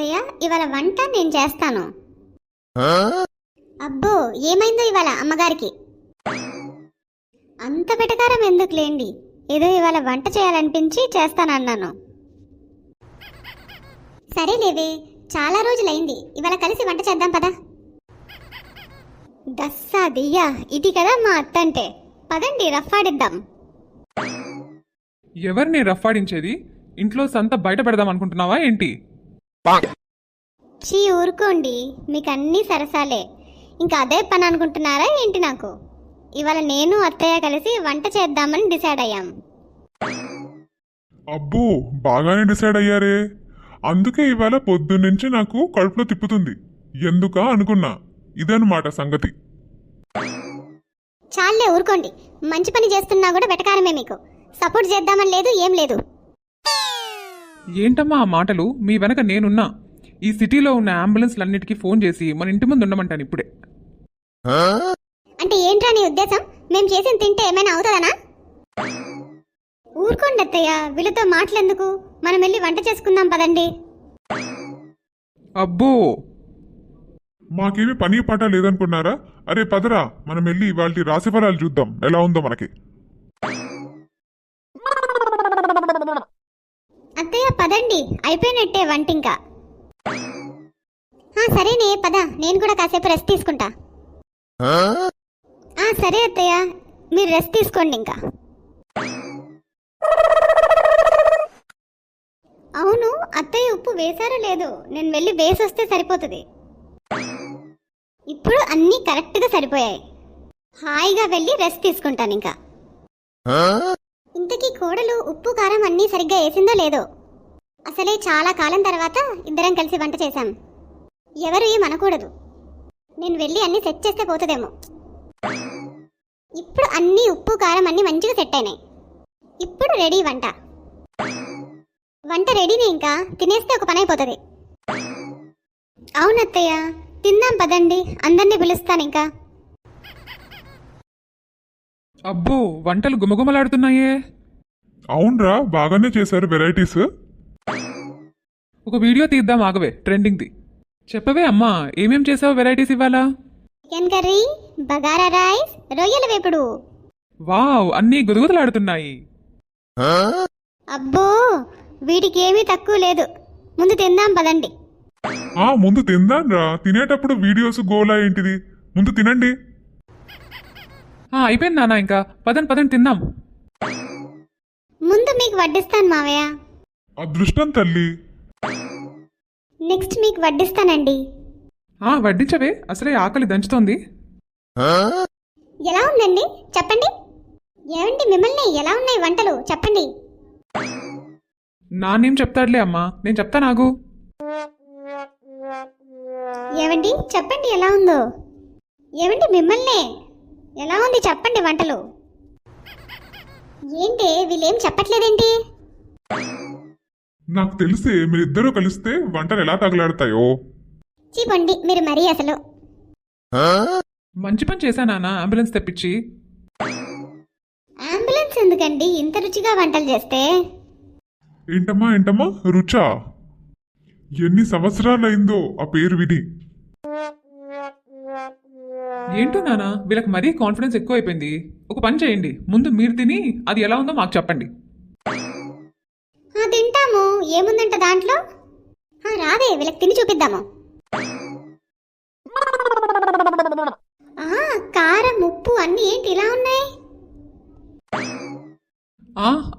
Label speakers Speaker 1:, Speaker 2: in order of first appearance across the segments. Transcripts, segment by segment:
Speaker 1: అత్తయ్య, ఇవాళ వంట నేను చేస్తాను. అబ్బో, ఏమైందో ఇవాళ అమ్మగారికి? అంత వెటకారం ఎందుకులేండి, ఏదో ఇవాళ వంట చేయాలనిపించి చేస్తానన్నాను. సరేలేవే, చాలా రోజులైంది, ఇవాళ కలిసి వంట చేద్దాం పదా. దస్సా దియ్యా, ఇది కదా మా అత్త అంటే. పదండి రఫ్ఫాడిద్దాం.
Speaker 2: ఎవరిని రఫ్ఫాడించేది? ఇంట్లో సంత బయట పెడదాం అనుకుంటున్నావా ఏంటి?
Speaker 1: చీ ఊరుకోండి, మీకు అన్నీ సరసాలే. ఇంకా అదే పని అనుకుంటున్నారా ఏంటి? నాకు ఇవాళ నేను అత్తయ్య కలిసి వంట చేద్దామని డిసైడ్ అయ్యాం.
Speaker 3: అబ్బో, బాగానే డిసైడ్ అయ్యారే. అందుకే ఇవాళ పొద్దున్నుంచి నాకు కడుపులో తిప్పుతుంది. ఎందుకా అనుకున్నా, ఇదన్నమాట సంగతి.
Speaker 1: చాలే ఊరుకోండి, మంచి పని చేస్తున్నా కూడా వెటకారమే. మీకు సపోర్ట్ చేద్దామని లేదు, ఏం లేదు.
Speaker 2: ఏంటమ్మా ఆ మాటలు? మీ వెనక నేనున్నా. ఈ సిటీలో ఉన్న అంబులెన్స్లన్నిటికీ ఫోన్ చేసి మన ఇంటి ముందు ఉండమంటాను ఇప్పుడే.
Speaker 1: అంటే ఏంట్రా నీ ఉద్దేశం? మేము చేసిన తింటే ఏమైనా అవుతుందనా? ఊరుకోండి అత్తయ్య, వీళ్ళతో మాటలెందుకు, మనం వెళ్ళి వంట చేసుకుందాం పదండి.
Speaker 2: అబ్బో,
Speaker 3: మాకేమీ పని పాట లేదనుకున్నారా? అరే పదరా, మనం వెళ్ళి ఇవాళ రాశిఫలాలు చూద్దాం ఎలా ఉందో మనకి.
Speaker 1: అత్తయ్య పదండి, అయిపోయినట్టే వంట ఇంకా. సరేనే పద, నేను కూడా కాసేపు రెస్ట్ తీసుకుంటా. సరే అత్తయ్య, మీరు రెస్ట్ తీసుకోండి ఇంకా. అవును అత్తయ్య, ఉప్పు వేశారో లేదు? నేను వెళ్ళి వేసి వస్తే సరిపోతుంది. ఇప్పుడు అన్నీ కరెక్ట్గా సరిపోయాయి. హాయిగా వెళ్ళి రెస్ట్ తీసుకుంటాను ఇంకా. ఇంతకీ కోడలు ఉప్పు కారం అన్నీ సరిగ్గా వేసిందో లేదో? అసలే చాలా కాలం తర్వాత ఇద్దరం కలిసి వంట చేశాం. ఎవరు ఏమనకూడదు. నేను వెళ్ళి అన్నీ సెట్ చేస్తే పోతుందేమో. ఇప్పుడు అన్నీ ఉప్పు కారం అన్నీ మంచిగా సెట్ అయినాయి. ఇప్పుడు రెడీ వంట. వంట రెడీనే, ఇంకా తినేస్తే ఒక పని అయిపోతుంది. అవునత్తయ్య, తిందాం పదండి, అందరినీ పిలుస్తాను ఇంకా.
Speaker 2: అబ్బో, వంటలు గుమగుమలాడుతున్నాయే.
Speaker 3: అవునరా, బాగానే చేశారు వెరైటీస్.
Speaker 2: ఒక వీడియో తీద్దాం ఆగవే, ట్రెండింగ్ది. చెప్పవే అమ్మా, ఏమేం చేసావు వెరైటీస్ ఇవాళ?
Speaker 1: చికెన్ కర్రీ, బగారా రైస్, రొయ్యల వేపుడు.
Speaker 2: వావ్, అన్నీ గుదగుదలాడుతున్నాయి.
Speaker 1: అబ్బో, వీటికి ఏమీ తక్కువ లేదు. ముందు తిందాం పదండి.
Speaker 3: ముందు తిందాన్రా, తినేటప్పుడు వీడియోస్ గోలా ఏంటిది? ముందు తినండి.
Speaker 2: అయిపోయింది నాన్న, ఇంకా పదండి పదండి తిందాం.
Speaker 1: ముందు మీకు వడ్డిస్తాను మావయ్య.
Speaker 3: అదృష్టం తల్లి.
Speaker 1: నెక్స్ట్ మీకు వడ్డిస్తానండి.
Speaker 2: వడ్డించవే, అసలే ఆకలి దంచుతోంది.
Speaker 1: ఎలా ఉందండి చెప్పండి. ఏమండి మిమ్మల్ని, ఎలా ఉన్నాయి వంటలు చెప్పండి.
Speaker 2: నానేం చెప్తాడులే అమ్మా, నేను చెప్తా నాగు.
Speaker 1: ఏమండి చెప్పండి ఎలా ఉందో. ఏమండి మిమ్మల్ని, ఎలా ఉంది చెప్పండి వంటలు. ఏంటి వీళ్ళేం చెప్పట్లేదేంటి?
Speaker 3: నాకు తెలిసే మీరిద్దరూ కలిస్తే వంటలు ఎలా తగలాడతాయో.
Speaker 1: చీపండి మీరు మరీ అసలు.
Speaker 2: మంచి పని చేశా నాన్న, అంబులెన్స్ తెప్పించి.
Speaker 1: అంబులెన్స్ ఎందుకండి ఇంత రుచిగా వంటలు చేస్తే?
Speaker 3: ఏంటమ్మా రుచా? ఎన్ని సంవత్సరాలైందో ఆ పేరు విని.
Speaker 2: ఏంటో నాన్న, వీళ్ళకి మరీ కాన్ఫిడెన్స్ ఎక్కువ అయిపోయింది. ఒక పని చేయండి, ముందు మీరు తిని అది ఎలా ఉందో మాకు చెప్పండి.
Speaker 1: తింటాము, ఏముందంట దాంట్లో. రాదే, వీళ్ళకి తిని చూపిద్దాము. కారం ఉప్పు అన్నీ ఏంటి ఇలా ఉన్నాయి?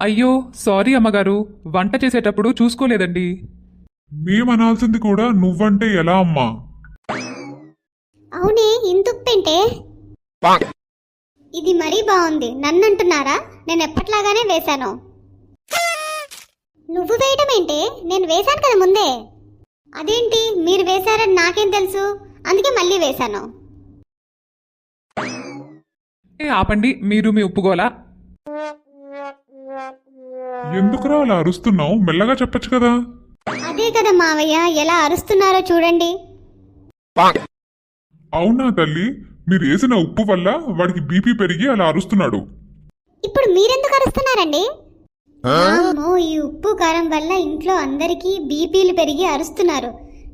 Speaker 2: అయ్యో సారీ అమ్మగారు, వంట చేసేటప్పుడు చూసుకోలేదండి.
Speaker 3: మేమనాల్సింది కూడా నువ్వంటే ఎలా అమ్మా?
Speaker 1: అవునే, ఇంత ఉప్పేంటే? ఇది మరీ బాగుంది. నన్ను అంటున్నారా? నేను ఎప్పట్లాగానే వేశాను. నువ్వు వేయటం ఏంటి? నేను వేశాను కదా ముందే. అదేంటి మీరు వేశారని నాకేం తెలుసు? అందుకే మళ్ళీ వేశాను.
Speaker 2: ఆపండి మీరు మీ ఉప్పుగోలా.
Speaker 3: ఎందుకురా అలా అరుస్తున్నావు? మెల్లగా చెప్పచ్చు కదా.
Speaker 1: అదే కదా మావయ్య, ఎలా అరుస్తున్నారో చూడండి.
Speaker 3: అవునా తల్లి, మీరు వేసిన ఉప్పు వల్ల వాడికి బీపీ పెరిగి అలా అరుస్తున్నాడు.
Speaker 1: ఇప్పుడు మీరెందుకు అరుస్తున్నారండి? ఈ ఉప్పు కారం వల్ల ఇంట్లో అందరికీ బీపీలు పెరిగి అరుస్తున్నారు.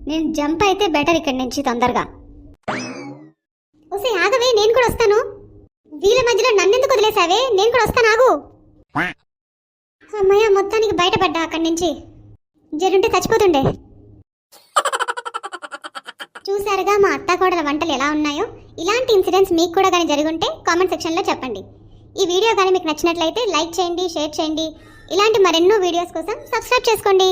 Speaker 1: నేను జంప్ అయితే బెటర్ ఇక్కడి నుంచి తొందరగా. ఒసే ఆగవే, నేను కూడా వస్తాను. వీళ్ళ మధ్యలో నన్నెందుకు వదిలేసావే? నేను కూడా వస్తాను, ఆగు. అమ్మయ్య, మొత్తానికి బయటపడ్డా అక్కడి నుంచి. జరుంటే చచ్చిపోతుండే. చూసారుగా మా అత్తాకోడల వంటలు ఎలా ఉన్నాయో. ఇలాంటి ఇన్సిడెంట్స్ మీకు కూడా కానీ జరుగుంటే కామెంట్ సెక్షన్లో చెప్పండి. ఈ వీడియో కానీ మీకు నచ్చినట్లయితే లైక్ చేయండి, షేర్ చేయండి. ఇలాంటి మరెన్నో వీడియోస్ కోసం సబ్స్క్రైబ్ చేసుకోండి.